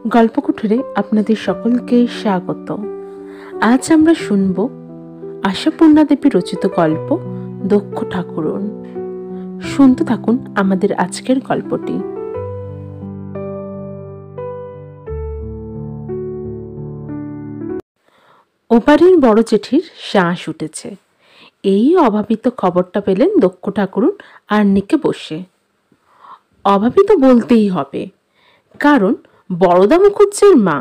গল্পকুঠুরে আপনাদের সকলকে স্বাগত। আজ আমরা শুনব আশাপূর্ণা দেবী রচিত গল্প দক্ষ ঠাকুরন। শুনতে থাকুন আমাদের আজকের গল্পটি। ওপারের বড় জেঠির শ্বাস উঠেছে, এই অভাবিত খবরটা পেলেন দক্ষ ঠাকুরন আর্নিকে বসে। অভাবিত বলতেই হবে, কারণ বরদা মুখুজ্জের মা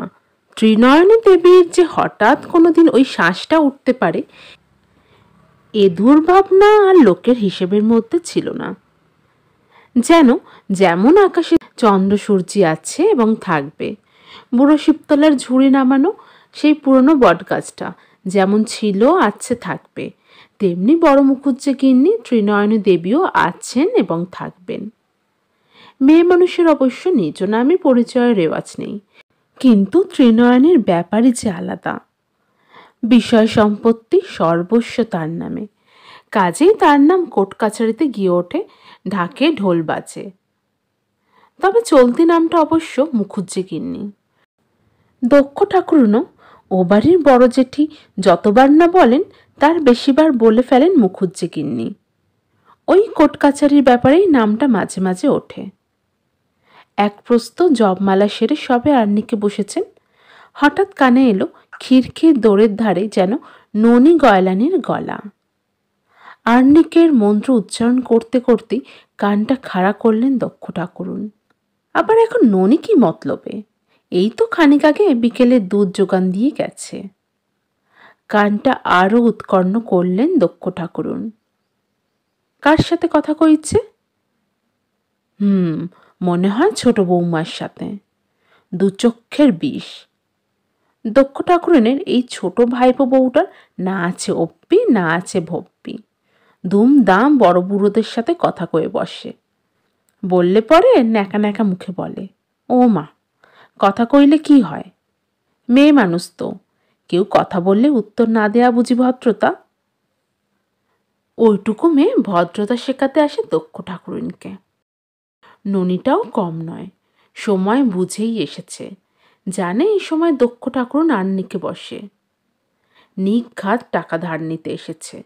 ত্রিনয়নী দেবীর যে হঠাৎ কোনোদিন ওই শ্বাসটা উঠতে পারে, এ দুর্ভাবনা আর লোকের হিসেবের মধ্যে ছিল না। যেমন আকাশে চন্দ্র সূর্যি আছে এবং থাকবে, বুড়ো শিবতলার ঝুড়ি নামানো সেই পুরনো বটগাছটা যেমন ছিল আছে থাকবে, তেমনি বড় মুখুজ্জে গিন্নি ত্রিনয়নী দেবীও আছেন এবং থাকবেন। মেয়ে মানুষের অবশ্য নিজ নামে পরিচয়ের রেওয়াজ নেই, কিন্তু ত্রিনয়নের ব্যাপারই যে আলাদা। বিষয় সম্পত্তি সর্বস্ব তার নামে, কাজেই তার নাম কোর্ট কাছারিতে গিয়ে ওঠে, ঢাকে ঢোল বাজে। তবে চলতি নামটা অবশ্য মুখুজ্জে গিন্নি। দক্ষ ঠাকুরনও ও বাড়ির বড় জেঠি যতবার না বলেন তার বেশিবার বলে ফেলেন মুখুজ্জে গিন্নি। ওই কোর্ট কাছারির ব্যাপারেই নামটা মাঝে মাঝে ওঠে। এক প্রস্ত জবমালা সেরে সবে আর্নিকে বসেছেন, হঠাৎ কানে এলো খিড়খির দোরের ধারে যেন ননি গয়লানির গলা। আর্নিকের মন্ত্র উচ্চারণ করতে করতে কানটা খাড়া করলেন দক্ষ ঠাকুরন। আবার এখন ননি কি মতলবে? এই তো খানিক আগে বিকেলে দুধ যোগান দিয়ে গেছে। কানটা আরো উৎকর্ণ করলেন দক্ষ ঠাকুরন। কার সাথে কথা কইছে? মনে হয় ছোট বৌমার সাথে। দু চক্ষের বিষ। দক্ষ ঠাকুরনের এই ছোট ভাইপো বউটার না আছে অপ্পি না আছে ভপ্পি, দুমদাম বড় বুড়োদের সাথে কথা কয়ে বসে। বললে পরে ন্যাকা ন্যাকা মুখে বলে, ও মা, কথা কইলে কি হয়? মেয়ে মানুষ তো, কেউ কথা বললে উত্তর না দেয়া বুঝি ভদ্রতা? ওইটুকু মেয়ে ভদ্রতা শেখাতে আসে দক্ষ ঠাকুরনকে। ননিটাও কম নয়, সময় বুঝেই এসেছে, জানে এই সময় দক্ষ ঠাকুরন আর্নিকে বসে। নিঘাত টাকা ধার নিতে এসেছে।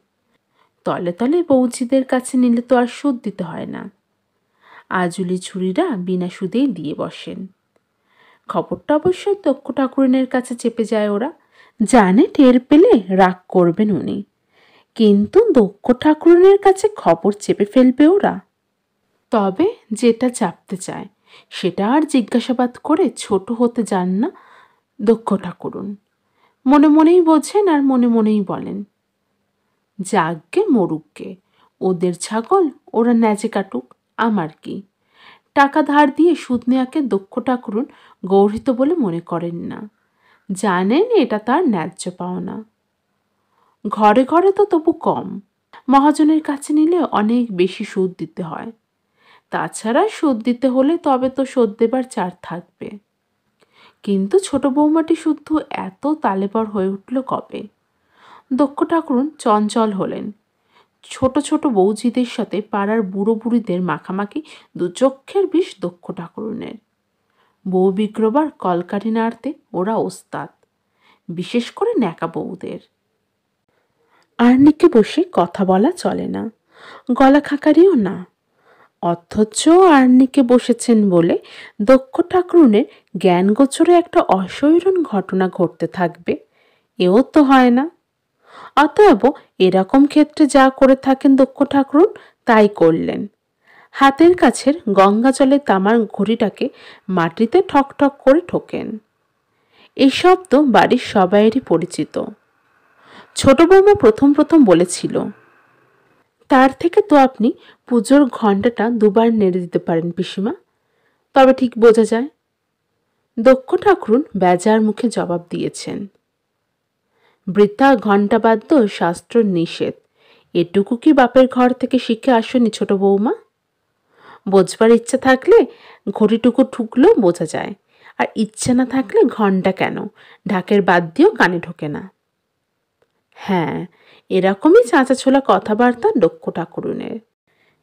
তলে তলে বৌঝিদের কাছে নিলে তো আর সুদ দিতে হয় না। আজুলি ছুরিরা বিনা সুদেই দিয়ে বসেন। খবরটা অবশ্য দক্ষ ঠাকুরনের কাছে চেপে যায় ওরা, জানে টের পেলে রাগ করবেন উনি, কিন্তু দক্ষ ঠাকুরনের কাছে খবর চেপে ফেলবে ওরা। তবে যেটা চাপতে চায় সেটা আর জিজ্ঞাসাবাদ করে ছোট হতে যান না দক্ষ ঠাকুরন। মনে মনেই বোঝেন আর মনে মনেই বলেন, যাগকে মরুককে, ওদের ছাগল ওরা ন্যাজে কাটুক, আমার কি। টাকা ধার দিয়ে সুদ নেয়াকে দক্ষ ঠাকুরন গৌরহিত বলে মনে করেন না, জানেন এটা তার ন্যায্য পাওনা। ঘরে ঘরে তো তবু কম, মহাজনের কাছে নিলে অনেক বেশি সুদ দিতে হয়। তাছাড়া সুদ দিতে হলে তবে তো শোধ দেবার চার থাকবে। কিন্তু ছোট বৌমাটি শুদ্ধ এত তালেবর হয়ে উঠল কবে? দক্ষ ঠাকুরন চঞ্চল হলেন। ছোট ছোট বৌঝিদের সাথে পাড়ার বুড়ো বুড়িদের মাখামাখি দু চক্ষের বিষ দক্ষ ঠাকুরনের। বউ বিগ্রবার কলকারি নাড়তে ওরা ওস্তাদ, বিশেষ করে ন্যাকা বউদের। আর্নিকে বসে কথা বলা চলে না, গলা খাকারিও না। অথচ আর্নিকে বসেছেন বলে দক্ষ ঠাকুরনের জ্ঞান গোচরে একটা অশৈরণ ঘটনা ঘটতে থাকবে, এও তো হয় না। অতএব এরকম ক্ষেত্রে যা করে থাকেন দক্ষ ঠাকুরন তাই করলেন। হাতের কাছের গঙ্গা জলে তামার ঘড়িটাকে মাটিতে ঠক ঠক করে ঠোকেন। এই শব্দ বাড়ির সবাইয়েরই পরিচিত। ছোট বৌমা প্রথম প্রথম বলেছিল, তার থেকে তো আপনি পুজোর ঘণ্টাটা দুবার নেড়ে দিতে পারেন পিসিমা, তবে ঠিক বোঝা যায়। দক্ষ ঠাকুরন বেজার মুখে জবাব দিয়েছেন, বৃথা ঘণ্টাবাদ্য শাস্ত্র নিষেধ, এটুকু কি বাপের ঘর থেকে শিখে আসনি ছোট বৌমা? বোঝবার ইচ্ছা থাকলে ঘড়িটুকু ঠুকলেও বোঝা যায়, আর ইচ্ছা না থাকলে ঘণ্টা কেন, ঢাকের বাদ দিয়েও কানে ঢোকে না। হ্যাঁ, এরকমই চাঁচাছোলা কথাবার্তা দক্ষ ঠাকুরনের।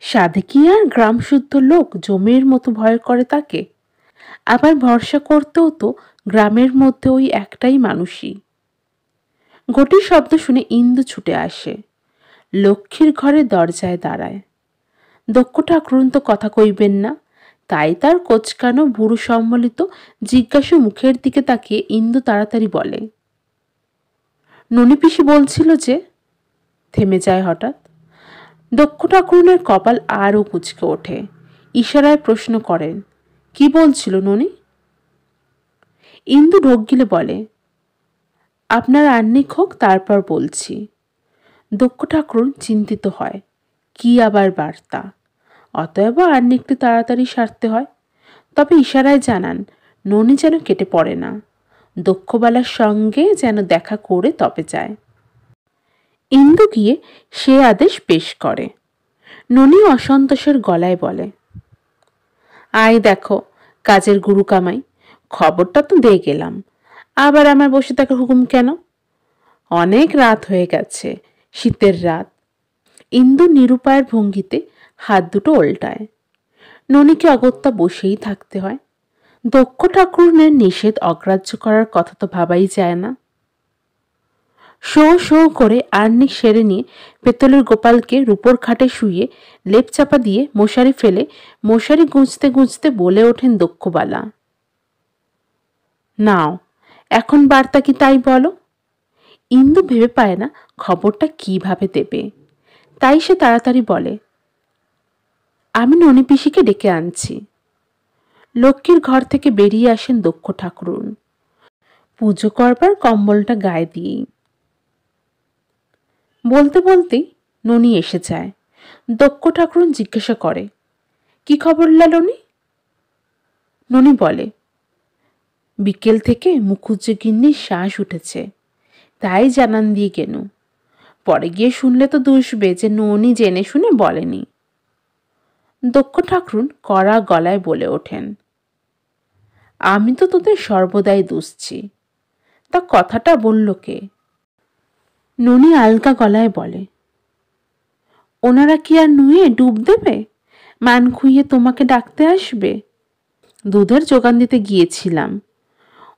সাধে কি আর গ্রামশুদ্ধ লোক জমির মতো ভয় করে তাকে? আবার ভরসা করতেও তো গ্রামের মধ্যে ওই একটাই মানুষই। ঘটির শব্দ শুনে ইন্দু ছুটে আসে, লক্ষ্মীর ঘরে দরজায় দাঁড়ায়। দক্ষ ঠাকুরুন তো কথা কইবেন না, তাই তার কোচকানো বুড়ো সম্বলিত জিজ্ঞাসু মুখের দিকে তাকিয়ে ইন্দু তাড়াতাড়ি বলে, ননি পিসি বলছিল যে। থেমে যায় হঠাৎ। দক্ষ ঠাকুরুনের কপাল আরও কুঁচকে ওঠে। ইশারায় প্রশ্ন করেন, কি বলছিল ননি? ইন্দু ঢোক গিলে বলে, আপনার আহ্নিক হোক তারপর বলছি। দক্ষ ঠাকুরুন চিন্তিত হয়, কি আবার বার্তা? অতএব আহ্নিকটি তাড়াতাড়ি সারতে হয়। তবে ইশারায় জানান ননি যেন কেটে পড়ে না, দক্ষবালার সঙ্গে যেন দেখা করে তবে যায়। ইন্দু গিয়ে সে আদেশ পেশ করে। ননি অসন্তোষের গলায় বলে, আয় দেখো, কাজের গুরু কামাই, খবরটা তো দিয়ে গেলাম, আবার আমার বসে থাকার হুকুম কেন? অনেক রাত হয়ে গেছে, শীতের রাত। ইন্দু নিরুপায়ের ভঙ্গিতে হাত দুটো ওল্টায়। ননিকে অগত্যা বসেই থাকতে হয়। দক্ষ ঠাকুরনের নিষেধ অগ্রাহ্য করার কথা তো ভাবাই যায় না। শো শো করে আহ্নিক সেরে নিয়ে পেতলের গোপালকে রূপোর খাটে শুইয়ে লেপ চাপা দিয়ে মশারি ফেলে মশারি গুঁজতে গুঁজতে বলে ওঠেন দক্ষবালা, নাও এখন বার্তা কি তাই বলো। ইন্দু ভেবে পায় না খবরটা কিভাবে দেবে, তাই সে তাড়াতাড়ি বলে, আমি ননি পিসিকে ডেকে আনছি। লক্ষ্মীর ঘর থেকে বেরিয়ে আসেন দক্ষ ঠাকুরুন, পুজো করবার কম্বলটা গায়ে দিয়েই। বলতে বলতেই ননি এসে যায়। দক্ষ ঠাকুরুন জিজ্ঞাসা করে, কি খবর লালনি? ননি বলে, বিকেল থেকে মুখুজ্জে গিন্নির শ্বাস উঠেছে, তাই জানান দিয়ে গেল। পরে গিয়ে শুনলে তো দুষবে যে ননি জেনে শুনে বলেনি। দক্ষ ঠাকুরুন কড়া গলায় বলে ওঠেন, আমি তো তোদের সর্বদাই দুষছি, তা কথাটা বলল কে? ননি আলগা গলায় বলে, ওনারা কি আর নুয়ে ডুব দেবে? মান খুইয়ে তোমাকে ডাকতে আসবে? দুধের যোগান দিতে গিয়েছিলাম,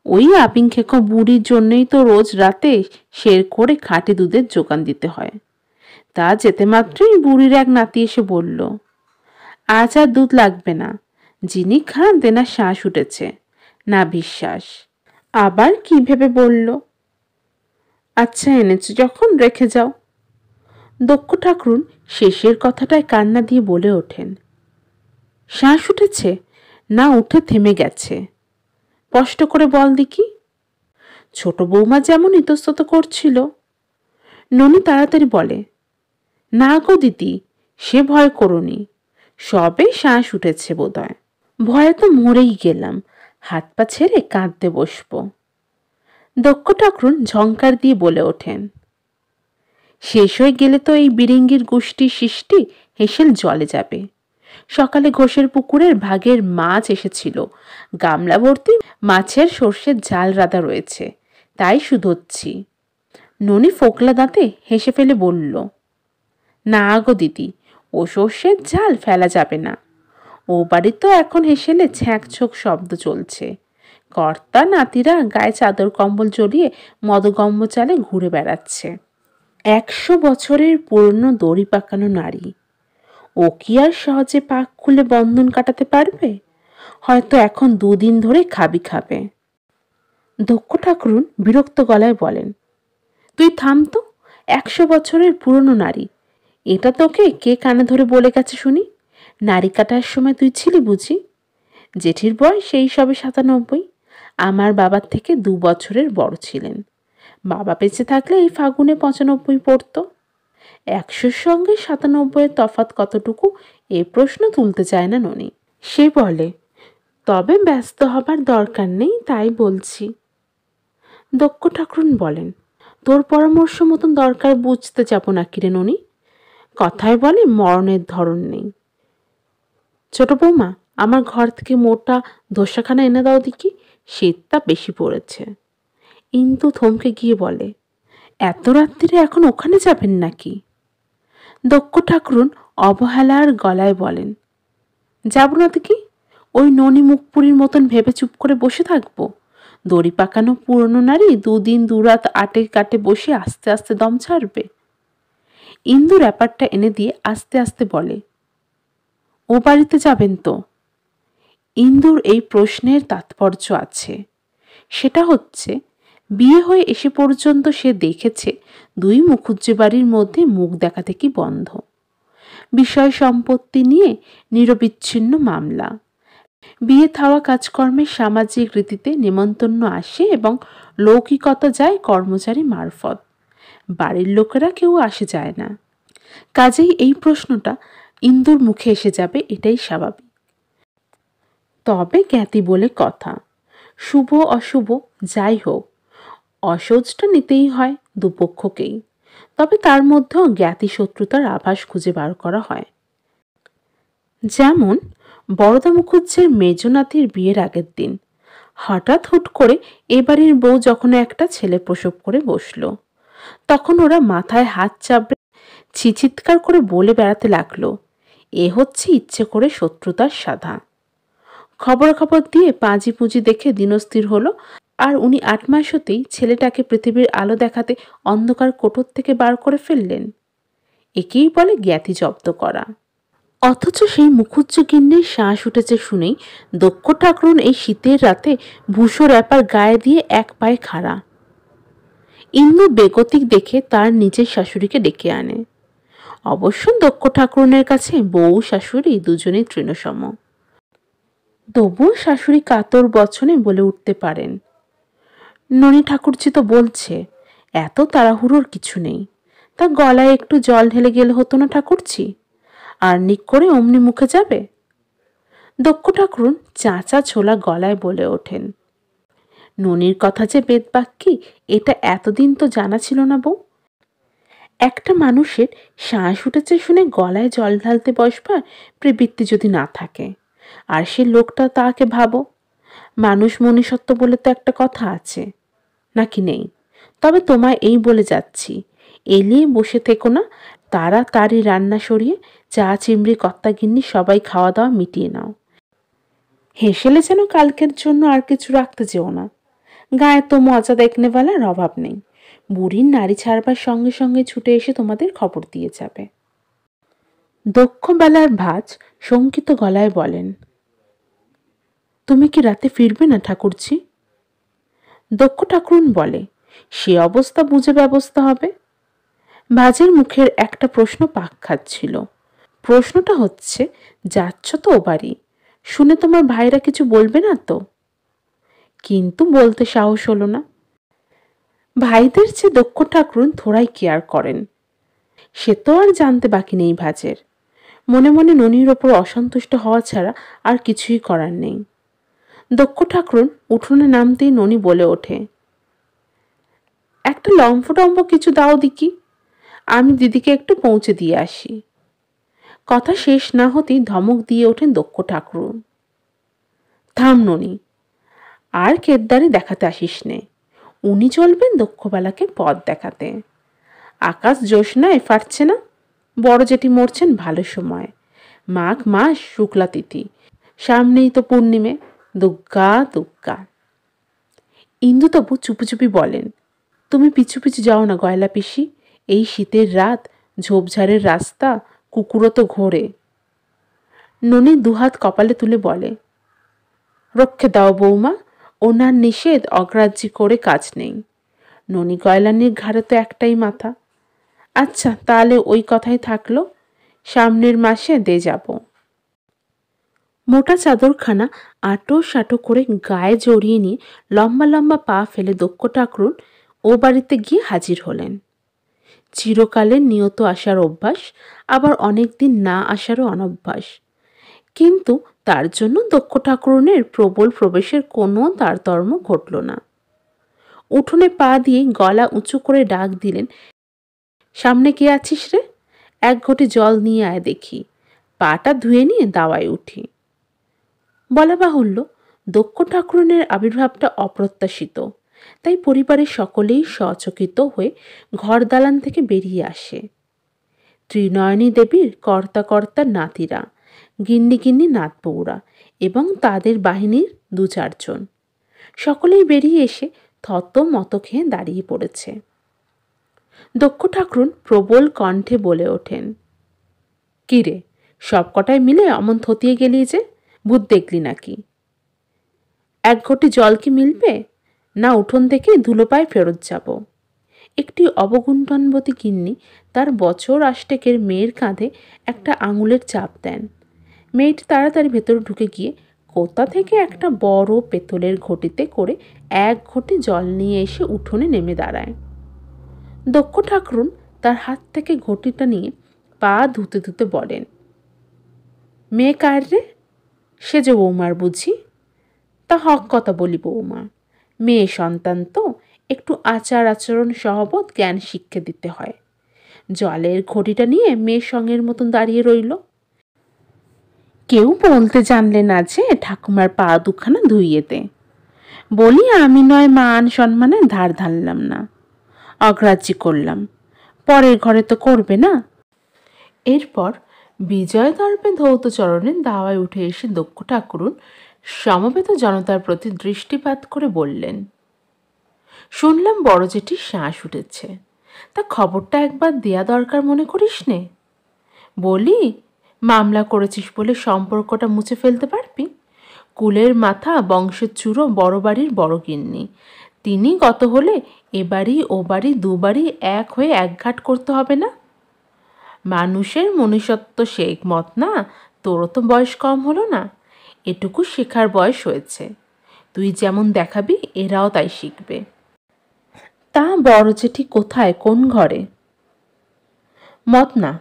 ওই আপিং খেকো বুড়ির জন্যই তো রোজ রাতে শের করে খাঁটি দুধের যোগান দিতে হয়। তা যেতে মাত্রই বুড়ির এক নাতি এসে বলল, আজ আর দুধ লাগবে না, যিনি খান তেনার শ্বাস উঠেছে, না বিশ্বাস। আবার কি ভেবে বলল, আচ্ছা এনেছো যখন রেখে যাও। দক্ষ ঠাকুরুন শেষের কথাটায় কান্না দিয়ে বলে ওঠেন, শ্বাস উঠেছে না উঠে থেমে গেছে? স্পষ্ট করে বল দেখি। ছোট বৌমা যেমন ইতস্তত করছিল। ননি তাড়াতাড়ি বলে, না গো দিদি, সে ভয় করোনি, সবে শ্বাস উঠেছে বোধহয়। ভয়ে তো মরেই গেলাম, হাত পা ছেড়ে কাঁদতে বসব। দক্ষ ঠাকুরুন ঝংকার দিয়ে বলে ওঠেন, শেষ হয়ে গেলে তো এই বিরিঙ্গির গোষ্ঠীর সৃষ্টি হেসেল জলে যাবে। সকালে ঘোষের পুকুরের ভাগের মাছ এসেছিল, গামলা ভর্তি মাছের সর্ষের ঝাল রাঁধা রয়েছে, তাই শুধোচ্ছি। ননি ফোকলা দাঁতে হেসে ফেলে বলল, না গো দিদি, ও সর্ষের ঝাল ফেলা যাবে না। ও বাড়ি তো এখন হেসেলে ছ্যাঁকছোক শব্দ চলছে। কর্তা নাতিরা গায়ে চাদর কম্বল জড়িয়ে মদগম্য চালে ঘুরে বেড়াচ্ছে। 100 বছরের পুরনো দড়ি পাকানো নারী, ও কি আর সহজে পাক খুলে বন্ধন কাটাতে পারবে? হয়তো এখন 2 দিন ধরে খাবে। দক্ষ ঠাকুরুন বিরক্ত গলায় বলেন, তুই থাম তো, 100 বছরের পুরনো নারী, এটা তোকে কে কানে ধরে বলে গেছে শুনি? নারী কাটার সময় তুই ছিলি বুঝি? জেঠির বয়স সেই সবে 97, আমার বাবার থেকে 2 বছরের বড় ছিলেন। বাবা বেঁচে থাকলে এই ফাগুনে 95 পড়তো। 100-র সঙ্গে 97-এর তফাৎ কতটুকু, এ প্রশ্ন তুলতে চায় না ননি। সে বলে, তবে ব্যস্ত হবার দরকার নেই, তাই বলছি। দক্ষ ঠাকুরুন বলেন, তোর পরামর্শ মতন দরকার বুঝতে যাব না কিরে ননি? কথায় বলে মরণের ধরন নেই। ছোট বৌমা, আমার ঘর থেকে মোটা ধোসাখানা এনে দাও দেখি, শীতটা বেশি পড়েছে। ইন্দু থমকে গিয়ে বলে, এত রাত্রিরে এখন ওখানে যাবেন নাকি? দক্ষ ঠাকুরুন অবহেলার গলায় বলেন, যাব না তো কি, ওই ননি মুখপুরীর মতন ভেবে চুপ করে বসে থাকবো? দড়ি পাকানো পুরনো নারী দুদিন দুরাত আটে কাটে বসে আস্তে আস্তে দম ছাড়বে। ইন্দু র্যাপারটা এনে দিয়ে আস্তে আস্তে বলে, ও বাড়িতে যাবেন তো? ইন্দুর এই প্রশ্নের তাৎপর্য আছে। সেটা হচ্ছে, বিয়ে হয়ে এসে পর্যন্ত সে দেখেছে দুই মুখুজ্জে বাড়ির মধ্যে মুখ দেখাদেখি বন্ধ। বিষয় সম্পত্তি নিয়ে নিরবিচ্ছিন্ন মামলা। বিয়ে থাওয়া কাজকর্মের সামাজিক রীতিতে নেমন্তন্ন আসে এবং লৌকিকতা যায় কর্মচারী মারফত। বাড়ির লোকেরা কেউ আসে যায় না। কাজেই এই প্রশ্নটা ইন্দুর মুখে এসে যাবে, এটাই স্বাভাবিক। তবে জ্ঞাতি বলে কথা, শুভ অশুভ যাই হোক, অসহজটা নিতেই হয় দুপক্ষকেই। তবে তার মধ্যেও জ্ঞাতি শত্রুতার আভাস খুঁজে বার করা হয়। যেমন বরদা মুখুজ্জের মেজনাতির বিয়ের আগের দিন হঠাৎ হুট করে এ বাড়ির বউ যখন একটা ছেলে প্রসব করে বসলো, তখন ওরা মাথায় হাত চাপড়ে চিৎকার করে বলে বেড়াতে লাগলো, এ হচ্ছে ইচ্ছে করে শত্রুতার সাধা। খবর দিয়ে পাঁজি পুঁজি দেখে দিনস্থির হলো, আর উনি 8 মাস হতেই ছেলেটাকে পৃথিবীর আলো দেখাতে অন্ধকার কোটর থেকে বার করে ফেললেন। একেই বলে জ্ঞাতি জব্দ করা। অথচ সেই মুখুজ্জ গিন্নির শ্বাস উঠেছে শুনেই দক্ষ ঠাকরুন এই শীতের রাতে ভূষো র্যাপার গায়ে দিয়ে এক পায়ে খাড়া। ইন্দু বেগতিক দেখে তার নিজের শাশুড়িকে ডেকে আনে। অবশ্য দক্ষ ঠাকরুনের কাছে বউ শাশুড়ি দুজনেই তৃণসম। তবুও শাশুড়ি কাতর বচনে বলে উঠতে পারেন, ননি ঠাকুরজি তো বলছে এত তাড়াহুড়োর কিছু নেই, তা গলায় একটু জল ঢেলে গেলে হতো না ঠাকুরজি? আর নিক করে অমনি মুখে যাবে। দক্ষ ঠাকুরুন চাঁচা ছোলা গলায় বলে ওঠেন, ননির কথা যে বেদবাক্যি, এটা এতদিন তো জানা ছিল না বউ। একটা মানুষের শ্বাস উঠেছে শুনে গলায় জল ঢালতে বসবার প্রবৃত্তি যদি না থাকে, আর সে লোকটা তাকে ভাবো। মানুষ মনুষ্যত্ব বলে তো একটা কথা আছে, নাকি নেই? তবে তোমায় এই বলে যাচ্ছি, এলিয়ে বসে থেকো না, তাড়াতাড়ি রান্না সরিয়ে চা চিমড়ি কর্তা গিন্নি সবাই খাওয়া দাওয়া মিটিয়ে নাও। হেসেলে যেন কালকের জন্য আর কিছু রাখতে যেও না। গায়ে তো মজা দেখনে বেলার অভাব নেই। বুড়ির নারী ছাড়বার সঙ্গে সঙ্গে ছুটে এসে তোমাদের খবর দিয়ে যাবে। দক্ষ বেলার ভাজ শঙ্কিত গলায় বলেন, তুমি কি রাতে ফিরবে না ঠাকুরজি? দক্ষ ঠাকুরুন বলে, সে অবস্থা বুঝে ব্যবস্থা হবে। ভাজের মুখের একটা প্রশ্ন পাক খাচ্ছিল। প্রশ্নটা হচ্ছে, যাচ্ছ তো ও বাড়ি, শুনে তোমার ভাইরা কিছু বলবে না তো? কিন্তু বলতে সাহস হলো না। ভাইদের চেয়ে দক্ষ ঠাকুরুন থোড়াই কেয়ার করেন। সে তো আর জানতে বাকি নেই ভাজের। মনে মনে ননির ওপর অসন্তুষ্ট হওয়া ছাড়া আর কিছুই করার নেই। দক্ষ ঠাকুরুন উঠোনে নামতেই ননি বলে ওঠে, একটা লম্ফটম্ফ কিছু দাও দিকি, আমি দিদিকে একটু পৌঁছে দিয়ে আসি। কথা শেষ না হতেই ধমক দিয়ে ওঠেন দক্ষ ঠাকুরুন, থাম ননি, আর কেদ্দারি দেখাতে আসিস নে। উনি চলবেন দক্ষবেলাকে পথ দেখাতে। আকাশ জ্যোৎস্নায় ফাটছে না, বড় জেঠি মরছেন ভালো সময়, মাঘ মাস শুক্লা তিথি, সামনেই তো পূর্ণিমে, দুগ্গা দুগ্গা। ইন্দু তবু চুপি চুপি বলেন, তুমি পিছু পিছু যাও না গয়লা পিসি, এই শীতের রাত, ঝোপঝাড়ের রাস্তা, কুকুরও তো ঘোরে। ননি দুহাত কপালে তুলে বলে, রক্ষে দাও বৌমা, ওনার নিষেধ অগ্রাহ্য করে কাজ নেই। ননি গয়লানির ঘাড়ে তো একটাই মাথা। আচ্ছা তাহলে ওই কথাই থাকলো, সামনের মাসে দে যাব। মোটা চাদরখানা আটো সাটো করে গায়ে জড়িয়ে নিয়ে লম্বা লম্বা পা ফেলে দক্ষ ঠাকুরুন ও বাড়িতে গিয়ে হাজির হলেন। চিরকালের নিয়ত আসার অভ্যাস, আবার অনেক দিন না আসারও অনভ্যাস। কিন্তু তার জন্য দক্ষ ঠাকুরুনের প্রবল প্রবেশের কোনো তারতম্য ঘটল না। উঠোনে পা দিয়ে গলা উঁচু করে ডাক দিলেন, সামনে কে আছিস রে? এক ঘটি জল নিয়ে আয় দেখি, পাটা ধুয়ে নিয়ে দাওয়ায় উঠি। বলা বাহুল্য, দক্ষ ঠাকুরুনের আবির্ভাবটা অপ্রত্যাশিত, তাই পরিবারের সকলেই সচকিত হয়ে ঘর দালান থেকে বেরিয়ে আসে। ত্রিনয়নী দেবীর কর্তা কর্তার নাতিরা, গিন্নি গিন্নি নাতবউরা এবং তাদের বাহিনীর 2-4 জন। সকলেই বেরিয়ে এসে থতমত খেয়ে দাঁড়িয়ে পড়েছে। দক্ষ ঠাকরুন প্রবল কণ্ঠে বলে ওঠেন, কি রে, সব কটায় মিলে অমন থতিয়ে গেলি যে, ভূত দেখলি নাকি? 1 ঘটি জল কি মিলবে, না উঠোন থেকে ধুলো পায়ে ফেরত যাব? একটি অবগুণ্ঠনবতী গিন্নি তার বছর 8 মেয়ের কাঁধে একটা আঙুলের চাপ দেন। মেয়েটি তাড়াতাড়ি ভেতরে ঢুকে গিয়ে কোথা থেকে একটা বড় পেতলের ঘটিতে করে 1 ঘটি জল নিয়ে এসে উঠোনে নেমে দাঁড়ায়। দক্ষ ঠাকরুন তার হাত থেকে ঘটিটা নিয়ে পা ধুতে ধুতে বলেন, মেয়ে কার রে? সে যে বৌমার বুঝি? তা হক কথা বলি বৌমা, মেয়ে সন্তান তো একটু আচার আচরণ সহবত জ্ঞান শিক্ষা দিতে হয়। জলের ঘটিটা নিয়ে মেয়ের সঙ্গের মতন দাঁড়িয়ে রইল। কেউ বলতে জানলে না যে ঠাকুমার পা দুখানা ধুইয়ে দে। বলি আমি নয় মান সম্মানে ধার ধারলাম না, অগ্রাহ্য করলাম, পরের ঘরে তো করবে না। এরপর বিজয় দর্পে ধৌত চরণের দাওয়ায় উঠে এসে দক্ষ ঠাকুরুন সমবেত জনতার প্রতি দৃষ্টিপাত করে বললেন, শুনলাম বড় জেঠির শ্বাস উঠেছে, তা খবরটা একবার দেয়া দরকার মনে করিস নে? বলি, মামলা করেছিস বলে সম্পর্কটা মুছে ফেলতে পারবি? কুলের মাথা বংশের চূড়ো বড় বাড়ির বড় গিন্নি, তিনি গত হলে এ বাড়ি ও বাড়ি 2 বাড়ি এক হয়ে একঘাট করতে হবে না? মানুষের মনুষ্যত্ব শেখ মত না, তোরও তো বয়স কম হলো না, এটুকু শেখার বয়স হয়েছে। তুই যেমন দেখাবি এরাও তাই শিখবে। তা বড় জেঠি কোথায়, কোন ঘরে? মত না,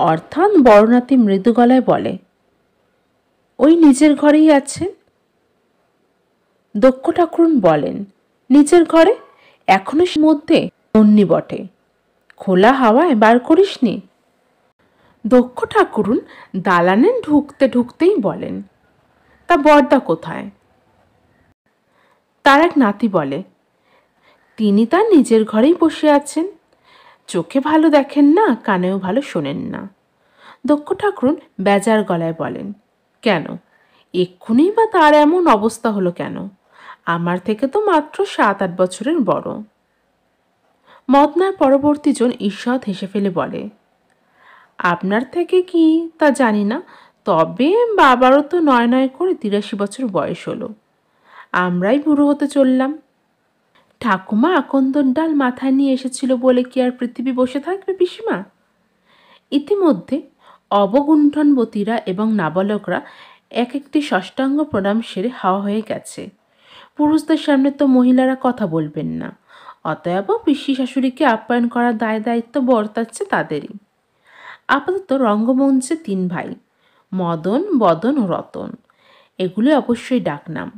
অর্থাৎ বড় নাতি মৃদু গলায় বলে, ওই নিজের ঘরেই আছেন। দক্ষ ঠাকুরুন বলেন, নিজের ঘরে? এখনো মধ্যে অন্যি বটে, খোলা হাওয়ায় বার করিসনি? দক্ষ ঠাকুরুন দালানে ঢুকতে ঢুকতেই বলেন, তা বড়দা কোথায়? তার এক নাতি বলে, তিনি তার নিজের ঘরেই বসে আছেন, চোখে ভালো দেখেন না, কানেও ভালো শোনেন না। দক্ষ ঠাকুরুন বেজার গলায় বলেন, কেন, এক্ষুনি বা তার এমন অবস্থা হলো কেন? আমার থেকে তো মাত্র 7-8 বছরের বড়। মদনার পরবর্তী জন ঈষৎ হেসে ফেলে বলে, আপনার থেকে কি তা জানি না, তবে বাবারও তো 9 করে 83 বছর বয়স হলো, আমরাই বুড়ো হতে চললাম। ঠাকুমা আকন্দর ডাল মাথায় নিয়ে এসেছিল বলে কি আর পৃথিবী বসে থাকবে পিসিমা? ইতিমধ্যে অবগুণ্ঠনবতীরা এবং নাবালকরা এক একটি ষষ্ঠাঙ্গ প্রণাম সেরে হাওয়া হয়ে গেছে। পুরুষদের সামনে তো মহিলারা কথা বলবেন না, অতএব পিসি শাশুড়িকে আপ্যায়ন করার দায় দায়িত্ব বর্তাচ্ছে তাদেরই। আপাতত রঙ্গমঞ্চে 3 ভাই, মদন, বদন ও রতন, এগুলি অবশ্যই ডাকনাম।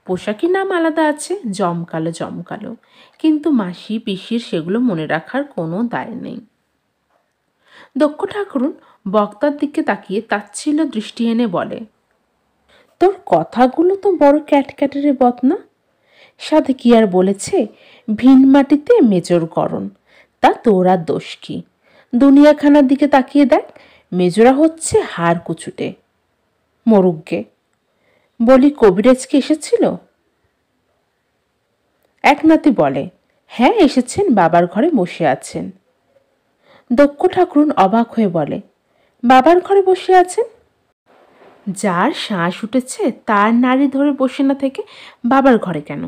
পোশাকি নাম আলাদা আছে, জমকালো জমকালো, কিন্তু মাসি পিসির সেগুলো মনে রাখার কোনো দায় নেই। দক্ষ ঠাকুরুন বক্তার দিকে তাকিয়ে তাচ্ছিল্য দৃষ্টি এনে বলে, তোর কথাগুলো তো বড় ক্যাটক্যাটেরে বদনা। সাথে কি আর বলেছে, ভিন মাটিতে মেজর গরণ, তা তোর আর দোষ কি? দুনিয়াখানার দিকে তাকিয়ে দেখ, মেজরা হচ্ছে হাড় কুচুটে, মরুগ্গে। বলি, কবিরাজ কি এসেছিল? এক নাতি বলে, হ্যাঁ এসেছেন, বাবার ঘরে বসে আছেন। দক্ষ ঠাকুরুন অবাক হয়ে বলে, বাবার ঘরে বসে আছেন? যার শ্বাস উঠেছে তার নাড়ি ধরে বসে না থেকে বাবার ঘরে কেন?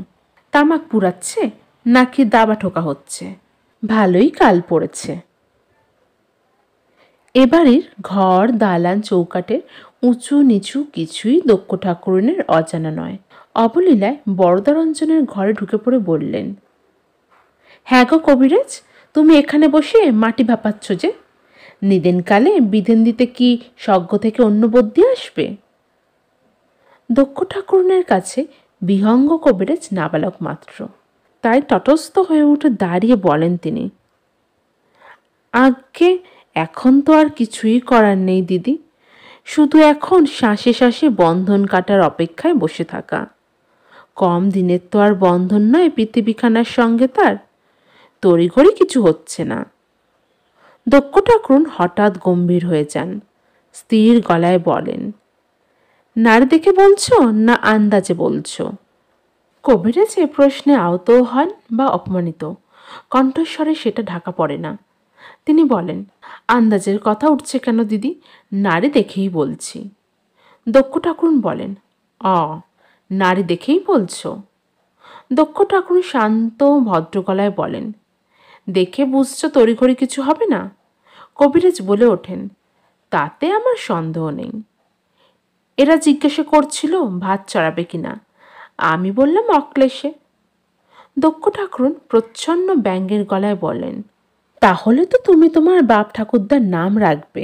তামাক পুড়াচ্ছে নাকি দাবা ঠোকা হচ্ছে? ভালোই কাল পড়েছে। এবাড়ির ঘর, দালান, চৌকাটের উঁচু নিচু কিছুই দক্ষ ঠাকুরুনের অজানা নয়। অবলীলায় বরদারঞ্জনের ঘরে ঢুকে পড়ে বললেন, হ্যাঁ গো কবিরাজ, তুমি এখানে বসে মাটি ভাপাচ্ছ যে, নিদেনকালে বিধেন দিতে কি স্বর্গ থেকে অন্য বদ্যি আসবে? দক্ষ ঠাকুরুনের কাছে বিহঙ্গ কবিরাজ নাবালক মাত্র, তাই তটস্থ হয়ে উঠে দাঁড়িয়ে বলেন তিনি, আজ্ঞে এখন তো আর কিছুই করার নেই দিদি, শুধু এখন শ্বাসে শ্বাসে বন্ধন কাটার অপেক্ষায় বসে থাকা। কম দিনের তো আর বন্ধন নয় পৃথিবীখানার সঙ্গে তার, তড়িঘড়ি কিছু হচ্ছে না। দক্ষ ঠাকুরুন হঠাৎ গম্ভীর হয়ে যান, স্থির গলায় বলেন, নাড়ি দেখে বলছো না আন্দাজে বলছো? কবিরাজ এ প্রশ্নে আহতও হন বা অপমানিত, কণ্ঠস্বরে সেটা ঢাকা পড়ে না। তিনি বলেন, আন্দাজের কথা উঠছে কেন দিদি, নাড়ি দেখেই বলছি। দক্ষ ঠাকুরুন বলেন, নাড়ি দেখেই বলছো? দক্ষ ঠাকুরুন শান্ত ভদ্র গলায় বলেন, দেখে বুঝছো তড়িঘড়ি কিছু হবে না? কবিরাজ বলে ওঠেন, তাতে আমার সন্দেহ নেই। এরা জিজ্ঞাসা করছিল ভাত চড়াবে কিনা, আমি বললাম অক্লেশে। দক্ষ ঠাকুরুন প্রচ্ছন্ন ব্যঙ্গের গলায় বলেন, তাহলে তো তুমি তোমার বাপ ঠাকুরদার নাম রাখবে।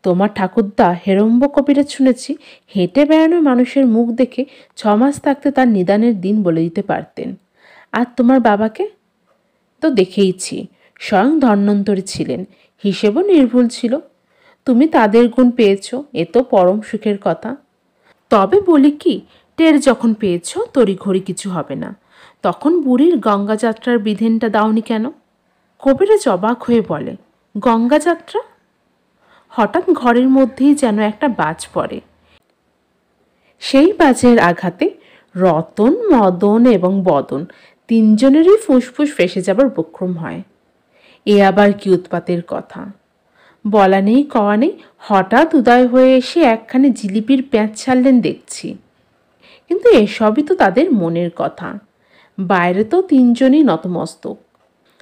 তোমার ঠাকুরদা হেরম্ব কবিরাজ শুনেছি হেঁটে বেড়ানো মানুষের মুখ দেখে 6 মাস থাকতে তার নিদানের দিন বলে দিতে পারতেন। আর তোমার বাবাকে তো দেখেইছি, স্বয়ং ধন্বন্তরী ছিলেন, হিসেবও নির্ভুল ছিল। তুমি তাদের গুণ পেয়েছ, এ তো পরম সুখের কথা। তবে বলি কি, টের যখন পেয়েছ তড়িঘড়ি কিছু হবে না, তখন বুড়ির গঙ্গা যাত্রার বিধানটা দাওনি কেন? কবিরাজ অবাক হয়ে বলে, গঙ্গা যাত্রা? হঠাৎ ঘরের মধ্যেই যেন একটা বাজ পড়ে। সেই বাজের আঘাতে রতন, মদন এবং বদন তিনজনেরই ফুসফুস ফেসে যাবার উপক্রম হয়। এ আবার কি উৎপাতের কথা! বলা নেই কওয়া নেই, হঠাৎ উদয় হয়ে এসে একখানে জিলিপির প্যাঁচ ছাড়লেন দেখছি। কিন্তু এসবই তো তাদের মনের কথা, বাইরে তো তিনজনই নতমস্তক।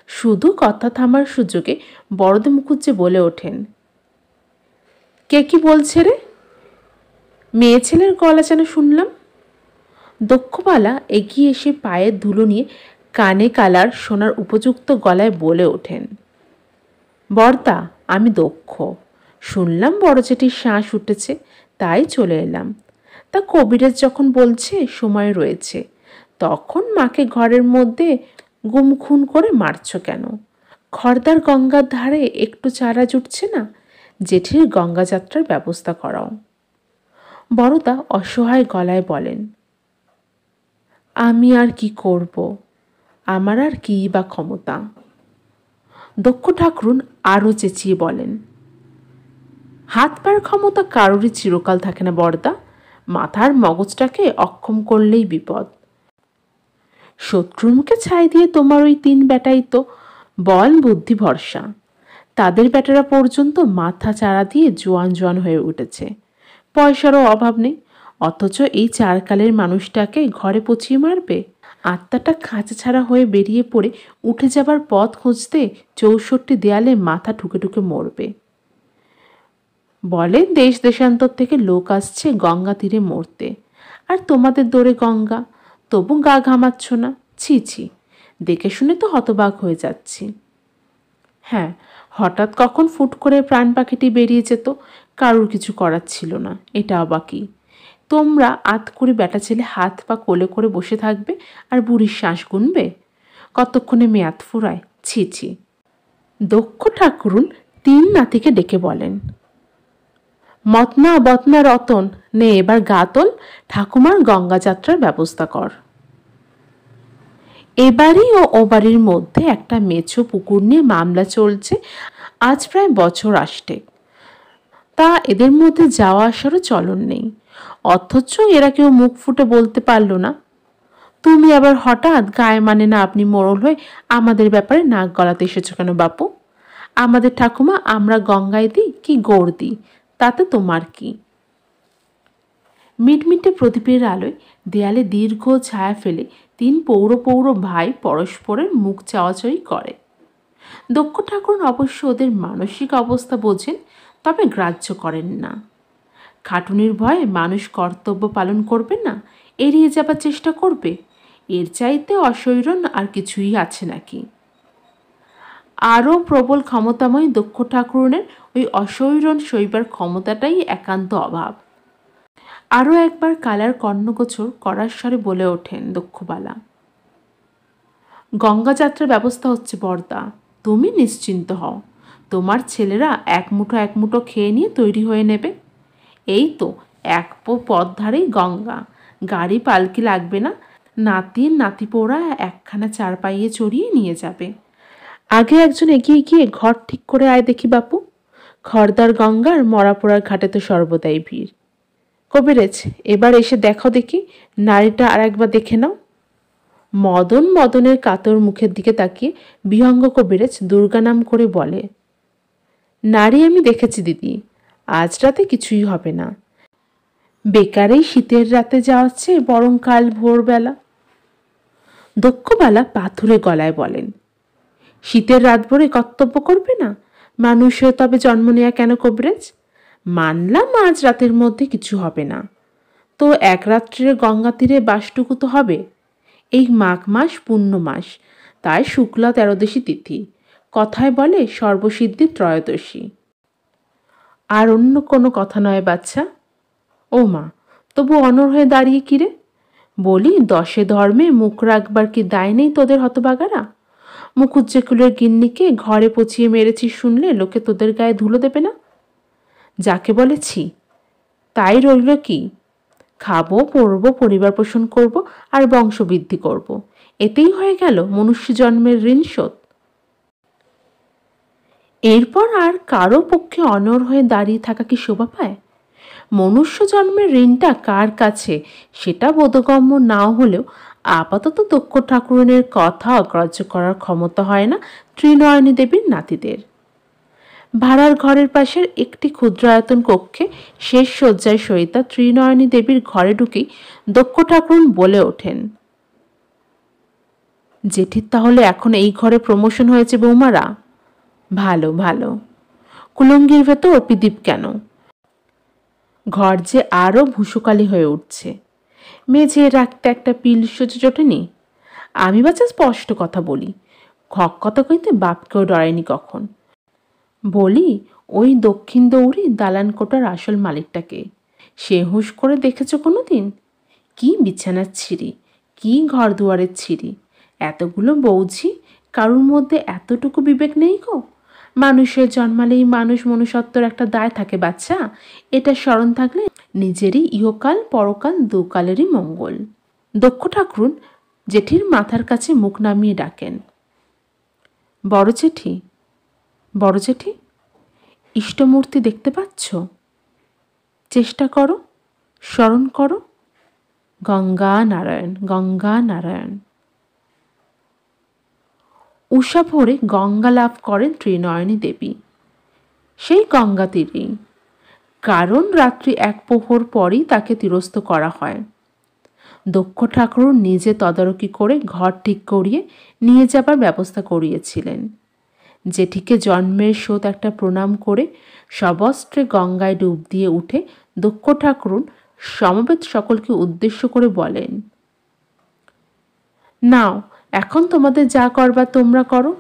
শুধু কথা থামার সুযোগে বরদ মুখুজ্জে বলে ওঠেন, কে কি বলছে রে? মেয়ে ছেলের গলা যেন শুনলাম। দক্ষবালা এগিয়ে এসে পায়ের ধুলো নিয়ে কানে কালার শোনার উপযুক্ত গলায় বলে ওঠেন, বর্দা, আমি দক্ষ। শুনলাম বড় জেঠির শ্বাস উঠেছে, তাই চলে এলাম। তা কবিরাজ যখন বলছে সময় রয়েছে, তখন মাকে ঘরের মধ্যে গুম খুন করে মারছ কেন? খড়দার গঙ্গার ধারে একটু চারা জুটছে না? জেঠির গঙ্গা যাত্রার ব্যবস্থা করাও। বড়দা অসহায় গলায় বলেন, আমি আর কি করব, আমার আর কি বা ক্ষমতা? দক্ষ ঠাকুরুন আরও চেঁচিয়ে বলেন, হাত পায়ের ক্ষমতা কারোরই চিরকাল থাকে না বড়দা, মাথার মগজটাকে অক্ষম করলেই বিপদ। শত্রুর মুখে ছাই দিয়ে তোমার ওই 3 বেটাই তো বল বুদ্ধি ভরসা। তাদের বেটারা পর্যন্ত মাথা চারা দিয়ে জোয়ান জোয়ান হয়ে উঠেছে, পয়সারও অভাব নেই, অথচ এই চারকালের মানুষটাকে ঘরে পচিয়ে মারবে। আত্মাটা খাঁচা ছাড়া হয়ে বেরিয়ে পড়ে উঠে যাবার পথ খুঁজতে 64 দেয়ালে মাথা ঠুকে ঠুকে মরবে। বলে দেশ দেশান্তর থেকে লোক আসছে গঙ্গা তীরে মরতে, আর তোমাদের দৌড়ে গঙ্গা, তবু গা ঘামাচ্ছ না। ছি ছি, দেখে শুনে তো হতবাক হয়ে যাচ্ছি। হ্যাঁ, হঠাৎ কখন ফুট করে প্রাণ পাখিটি বেরিয়ে যেত, কারুর কিছু করার ছিল না, এটা অবাকই। তোমরা আতকুড়ি বেটা ছেলে হাত পা কোলে করে বসে থাকবে আর বুড়ির শ্বাস গুনবে? কতক্ষণে মেয়াদ ফুরায়, ছি ছি। দক্ষ ঠাকুরুন 3 নাতিকে ডেকে বলেন, মতনা বতনা রতন, নে এবার গা তোল, ঠাকুমার গঙ্গা যাত্রার ব্যবস্থা কর। এবারই ও বাড়ির মধ্যে একটা মেছো পুকুর নিয়ে মামলা চলছে আজ প্রায় বছর 8। তা এদের মধ্যে যাওয়া আসারও চলন নেই, অথচ এরা কেউ মুখ ফুটে বলতে পারল না। তুমি আবার হঠাৎ গায়ে মানে না আপনি মোড়ল হয়ে আমাদের ব্যাপারে নাক গলাতে এসেছো কেন বাপু? আমাদের ঠাকুমা আমরা গঙ্গায় দিই কি গৌড় দিই, তাতে তোমার কি? মিটমিটে প্রদীপের আলোয় দেয়ালে দীর্ঘ ছায়া ফেলে 3 পৌর পৌর ভাই পরস্পরের মুখ চাওয়াচাওয়ি করে। দক্ষ ঠাকুরুন অবশ্য ওদের মানসিক অবস্থা বোঝেন, তবে গ্রাহ্য করেন না। খাটুনির ভয়ে মানুষ কর্তব্য পালন করবে না, এড়িয়ে যাবার চেষ্টা করবে, এর চাইতে অসৈরণ আর কিছুই আছে নাকি? আরও প্রবল ক্ষমতাময় দক্ষ ঠাকুরুনের ওই অসৈরণ সইবার ক্ষমতাটাই একান্ত অভাব। আরও একবার কালার কর্ণগোচর করার স্বরে বলে ওঠেন দক্ষবালা, গঙ্গা যাত্রার ব্যবস্থা হচ্ছে বর্দা, তুমি নিশ্চিন্ত হও। তোমার ছেলেরা এক মুঠো খেয়ে নিয়ে তৈরি হয়ে নেবে। এই তো এক পথ ধারেই গঙ্গা, গাড়ি পালকি লাগবে না, নাতির নাতিপোড়া একখানা চারপাইয়ে চড়িয়ে নিয়ে যাবে। আগে একজন এগিয়ে গিয়ে ঘর ঠিক করে আয় দেখি বাপু, খড়দার গঙ্গার মরাপোড়ার ঘাটে তো সর্বদাই ভিড়। কবিরাজ, এবার এসে দেখো দেখি, নারীটা আর একবার দেখে নাও। মদনের কাতর মুখের দিকে তাকিয়ে বিহঙ্গ কবিরাজ দুর্গা নাম করে বলে, নারী আমি দেখেছি দিদি, আজ রাতে কিছুই হবে না। বেকারেই শীতের রাতে যাওয়াচ্ছে, বরং কাল ভোরবেলা। দক্ষবালা পাথুরে গলায় বলেন, শীতের রাত ভরে কর্তব্য করবে না? মানুষ হয়ে তবে জন্ম নেয়া কেন কবিরাজ? মানলাম আজ রাতের মধ্যে কিছু হবে না, তো এক রাত্রির গঙ্গা তীরে বাসটুকু তো হবে। এই মাঘ মাস পূর্ণ মাস, তাই শুক্লা তেরোদশী তিথি, কথায় বলে সর্বসিদ্ধি ত্রয়োদশী। আর অন্য কোনো কথা নয় বাচ্চা। ও মা, তবু অনড় হয়ে দাঁড়িয়ে কিরে? বলি, দশে ধর্মে মুখ রাখবার কি দায় নেই তোদের হতবাগারা? মুখুজ্জেকুলের গিন্নিকে ঘরে পচিয়ে মেরেছিস শুনলে লোকে তোদের গায়ে ধুলো দেবে না? যাকে বলেছি তাই রইল কি? খাবো, পরবো, পরিবার পোষণ করব, আর বংশবৃদ্ধি করব, এতেই হয়ে গেল মনুষ্য জন্মের ঋণ শোধ। এরপর আর কারো পক্ষে অনড় হয়ে দাঁড়িয়ে থাকা কি শোভা পায়? মনুষ্য জন্মের ঋণটা কার কাছে সেটা বোধগম্য নাও হলেও আপাতত দক্ষ ঠাকুরনের কথা অগ্রাহ্য করার ক্ষমতা হয় না ত্রিনয়নী দেবীর নাতিদের। ভাড়ার ঘরের পাশের একটি ক্ষুদ্রায়তন কক্ষে শেষ শয্যায় শয়িতা ত্রিনয়নী দেবীর ঘরে ঢুকেই দক্ষ ঠাকুরন বলে ওঠেন, জেঠির তাহলে এখন এই ঘরে প্রমোশন হয়েছে বৌমারা? ভালো ভালো। কুলঙ্গির ভেতর অপিদীপ কেন? ঘর যে আরও ভূষকালি হয়ে উঠছে। মেঝে রাখতে একটা পিল সোজা জোটেনি। আমি বাচ্চা স্পষ্ট কথা বলি, খক কথা কইতে বাপকেও ডরায়নি কখন। বলি, ওই দক্ষিণ দৌড়ি দালান কোটার আসল মালিকটাকে সে হুঁশ করে দেখেছ কোনো দিন? কি বিছানার ছিঁড়ি, কি ঘর দুয়ারের ছিঁড়ি, এতগুলো বৌঝি, কারুর মধ্যে এতটুকু বিবেক নেই গো? মানুষের জন্মালেই মানুষ মনুষ্যত্বর একটা দায় থাকে বাচ্চা, এটা স্মরণ থাকলে নিজেরই ইহকাল পরকাল দুকালেরই মঙ্গল। দক্ষ ঠাকুরুন জেঠির মাথার কাছে মুখ নামিয়ে ডাকেন, বড় জেঠি, বড় জেঠি, ইষ্টমূর্তি দেখতে পাচ্ছ? চেষ্টা করো, স্মরণ করো, গঙ্গা নারায়ণ, গঙ্গা নারায়ণ। উষা ভোরে গঙ্গা লাভ করেন ত্রিনয়নী দেবী, সেই গঙ্গা তীরেই। কারণ রাত্রি এক প্রহর পরই তাকে তিরস্ত করা হয়। দক্ষ ঠাকুর নিজে তদারকি করে ঘর ঠিক করিয়ে নিয়ে যাবার ব্যবস্থা করিয়েছিলেন। জেঠিকে জন্মের শোধ একটা প্রণাম করে সবস্ত্রে গঙ্গায় ডুব দিয়ে উঠে দক্ষ ঠাকুরুন সমবেত সকলকে উদ্দেশ্য করে বলেন, নাও এখন তোমাদের যা করবার তোমরা করো,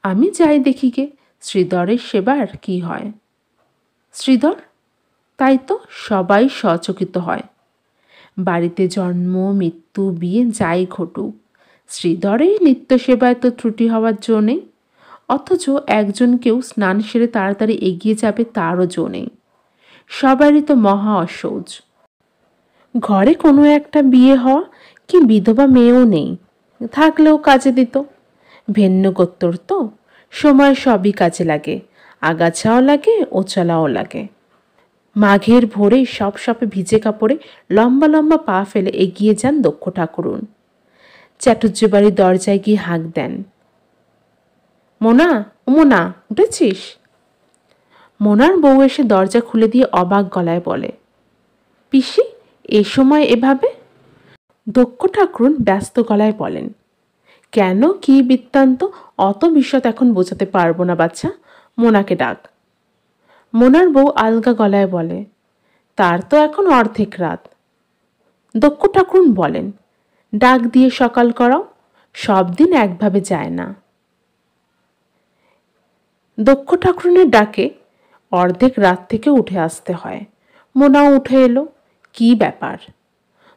আমি যাই দেখি গে শ্রীধরের সেবার কি হয়। শ্রীধর? তাই তো সবাই সচকিত হয়। বাড়িতে জন্ম মৃত্যু বিয়ে যাই ঘটুক, শ্রীধরের নিত্য সেবায় তো ত্রুটি হওয়ার জো নেই। অথচ একজন কেউ স্নান সেরে তাড়াতাড়ি এগিয়ে যাবে তারও জো নেই। সবারই তো মহা অসৌচ। ঘরে কোনো একটা বিয়ে হওয়া কি বিধবা মেয়েও নেই, থাকলেও কাজে দিত। ভিন্ন গোত্তর তো, সময় সবই কাজে লাগে, আগাছাও লাগে ওচালাও লাগে। মাঘের ভোরে সব সপে ভিজে কাপড়ে লম্বা লম্বা পা ফেলে এগিয়ে যান দক্ষ ঠাকুরুন। চাটুর্য বাড়ির দরজায় গিয়ে হাঁক দেন, মোনা, ও মোনা, উঠেছিস? মোনার বউ এসে দরজা খুলে দিয়ে অবাক গলায় বলে, পিসি এ সময় এভাবে? দক্ষ ঠাকুরুন ব্যস্ত গলায় বলেন, কেন, কি বৃত্তান্ত অত বিশদ এখন বোঝাতে পারবো না বাচ্চা, মোনাকে ডাক। মোনার বউ আলগা গলায় বলে, তার তো এখন অর্ধেক রাত। দক্ষ ঠাকুরুন বলেন, ডাক দিয়ে সকাল করাও, সব দিন একভাবে যায় না। দক্ষ ঠাকুরুনের ডাকে অর্ধেক রাত থেকে উঠে আসতে হয়। মোনাও উঠে এলো। কি ব্যাপার?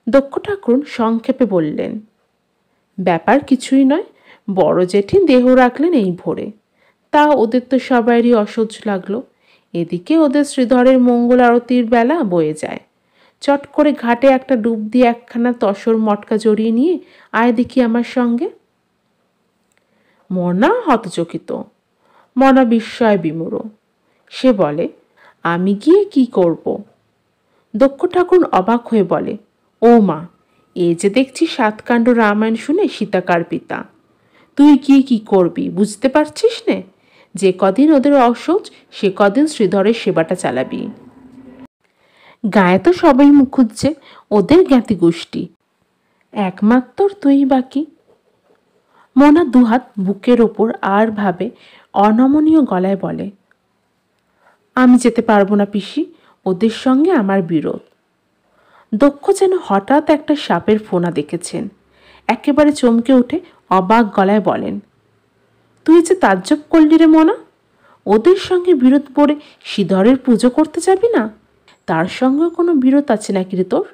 দক্ষ ঠাকুরুন সংক্ষেপে বললেন, ব্যাপার কিছুই নয়, বড় জেঠি দেহ রাখলেন এই ভোরে, তা ওদের তো সবাইরই অসহ্য লাগলো। এদিকে ওদের শ্রীধরের মঙ্গল আরতির বেলা বয়ে যায়, চট করে ঘাটে একটা ডুব দিয়ে একখানা তসর মটকা জড়িয়ে নিয়ে আয় দেখি আমার সঙ্গে। মনা হতচকিত, মনা বিস্ময় বিমূঢ়। সে বলে, আমি গিয়ে কি করব? দক্ষ ঠাকুর অবাক হয়ে বলে, ও মা, এ যে দেখছি সাতকাণ্ড রামায়ণ শুনে সীতাকার পিতা। তুই গিয়ে কি করবি বুঝতে পারছিস নে? যে কদিন ওদের অসহ্য সে কদিন শ্রীধরের সেবাটা চালাবি। গায়ে তো সবাই মুখ খুঁজছে, ওদের জ্ঞাতি গোষ্ঠী, একমাত্র তুই বাকি। মনা দুহাত বুকের ওপর আর ভাবে অনমনীয় গলায় বলে, আমি যেতে পারবো না পিসি, ওদের সঙ্গে আমার বিরোধ। দক্ষ যেন হঠাৎ একটা সাপের ফোনা দেখেছেন, একেবারে চমকে উঠে অবাক গলায় বলেন, তুই যে তাজ্জব করলি রে মনা, ওদের সঙ্গে বিরোধ পড়ে শ্রীধরের পুজো করতে যাবি না? তার সঙ্গেও কোনো বিরোধ আছে নাকি রে তোর?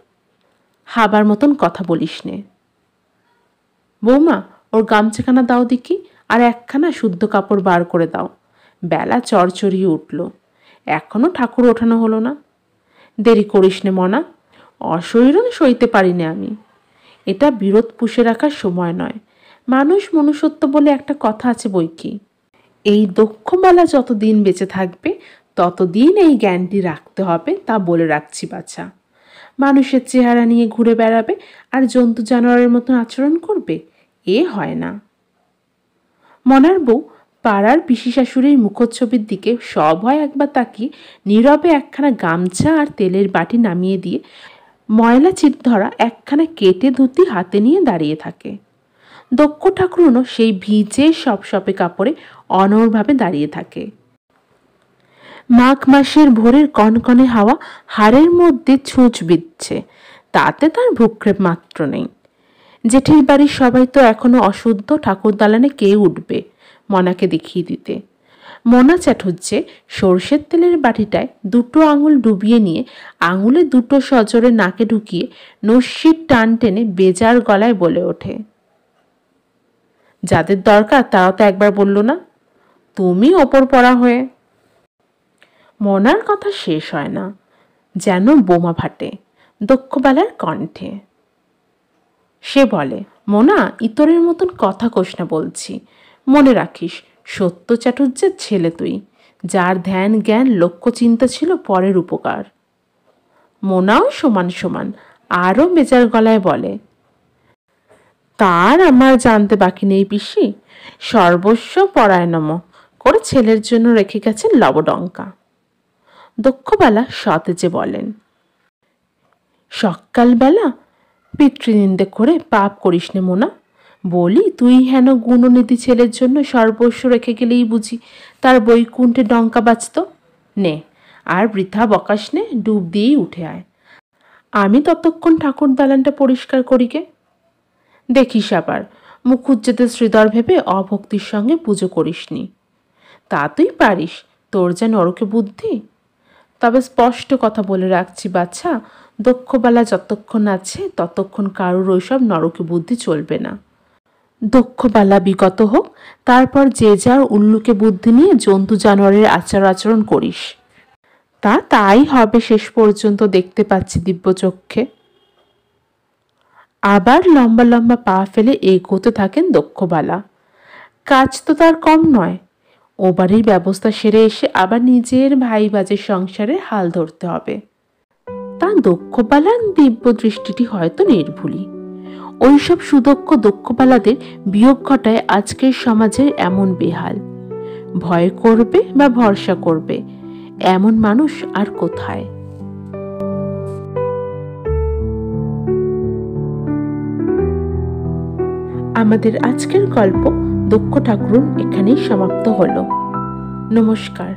হাবার মতন কথা বলিস নে। বৌমা, ওর গামছাখানা দাও দেখি, আর একখানা শুদ্ধ কাপড় বার করে দাও। বেলা চড়চড়িয়ে উঠল, এখনো ঠাকুর ওঠানো হলো না। দেরি করিস নে মনা, অশরীরও সইতে পারি না আমি। এটা বিরোধ পুষে রাখার সময় নয়। মানুষ মনুষ্যত্ব বলে একটা কথা আছে বই কি। এই দক্ষবালা যতদিন বেঁচে থাকবে ততদিন এই জ্ঞানটি রাখতে হবে, তা বলে রাখছি বাছা। মানুষের চেহারা নিয়ে ঘুরে বেড়াবে আর জন্তু জানোয়ারের মতন আচরণ করবে, এ হয় না। মনার বউ পাড়ার পিসি শাশুড়ির মুখচ্ছবির দিকে সব হয় একবার তাকিয়ে নীরবে একখানা গামছা আর তেলের বাটি নামিয়ে দিয়ে ময়লা চিট ধরা একখানা কেটে ধুতি হাতে নিয়ে দাঁড়িয়ে থাকে। দক্ষ ঠাকুরনও সেই ভিজে সপসপে কাপড়ে অনড়ভাবে দাঁড়িয়ে থাকে। মাঘ মাসের ভোরের কনকনে হাওয়া হাড়ের মধ্যে ছুঁচ বিচ্ছে, তাতে তার ভ্রুক্ষেপ মাত্র নেই। জেঠির বাড়ির সবাই তো এখনো অশুদ্ধ ঠাকুর দালানে কে উঠবে মনাকে দেখিয়ে দিতে। মনা চ্যাটুর্যে সর্ষের তেলের বাটিটায় দুটো আঙুল ডুবিয়ে নিয়ে আঙুলে দুটো সজোরে নাকে ঢুকিয়ে নস্যির টান টেনে বেজার গলায় বলে ওঠে, যাদের দরকার তারা তো একবার বলল না, তুমি ওপর পড়া হয়ে। মনার কথা শেষ হয় না, যেন বোমা ফাটে দক্ষবালার কণ্ঠে। সে বলে, মোনা, ইতরের মতন কথা কোস না বলছি। মনে রাখিস, সত্য চ্যাটুর্যের ছেলে তুই, যার ধ্যান জ্ঞান লক্ষ্য চিন্তা ছিল পরের উপকার। মোনাও সমান সমান আরও বেজার গলায় বলে, তার আমার জানতে বাকি নেই পিসি, সর্বস্ব পরায়ণম করে ছেলের জন্য রেখে গেছেন লবডঙ্কা। দক্ষবালা সতেজে বলেন, সকালবেলা পিতৃনিন্দে করে পাপ করিস নে মোনা। বলি, তুই হেন গুণনিধি ছেলের জন্য সর্বস্ব রেখে গেলেই বুঝি তার বৈকুণ্ঠে ডঙ্কা বাজত। নে, আর বৃথা বকাস নে, ডুব দিয়েই উঠে আয়। আমি ততক্ষণ ঠাকুর দালানটা পরিষ্কার করিকে। দেখিস আবার মুখুজ্জেদের শ্রীধর ভেবে অভক্তির সঙ্গে পুজো করিসনি। তা তুই পারিস, তোর যা নরকে বুদ্ধি। তবে স্পষ্ট কথা বলে রাখছি বাচ্চা, দক্ষবালা যতক্ষণ আছে ততক্ষণ কারুর ওইসব নরকে বুদ্ধি চলবে না। দক্ষবালা বিগত হোক, তারপর যে যার উল্লুকে বুদ্ধি নিয়ে জন্তু জানোয়ারের আচার আচরণ করিস। তাই হবে শেষ পর্যন্ত, দেখতে পাচ্ছি দিব্য চক্ষে। আবার লম্বা লম্বা পা ফেলে এগোতে থাকেন দক্ষবালা। কাজ তো তার কম নয়, ও বাড়ির ব্যবস্থা সেরে এসে আবার নিজের ভাই বাজের সংসারে হাল ধরতে হবে। তা দক্ষবালার দিব্য দৃষ্টিটি হয়তো নির্ভুলই। ওইসব সুদক্ষ দক্ষবালাদের বিয়োগ ঘটায় আজকের সমাজের এমন বেহাল। ভয় করবে বা ভরসা করবে এমন মানুষ আর কোথায়? আমাদের আজকের গল্প দক্ষ ঠাকুরন এখানেই সমাপ্ত হলো। নমস্কার।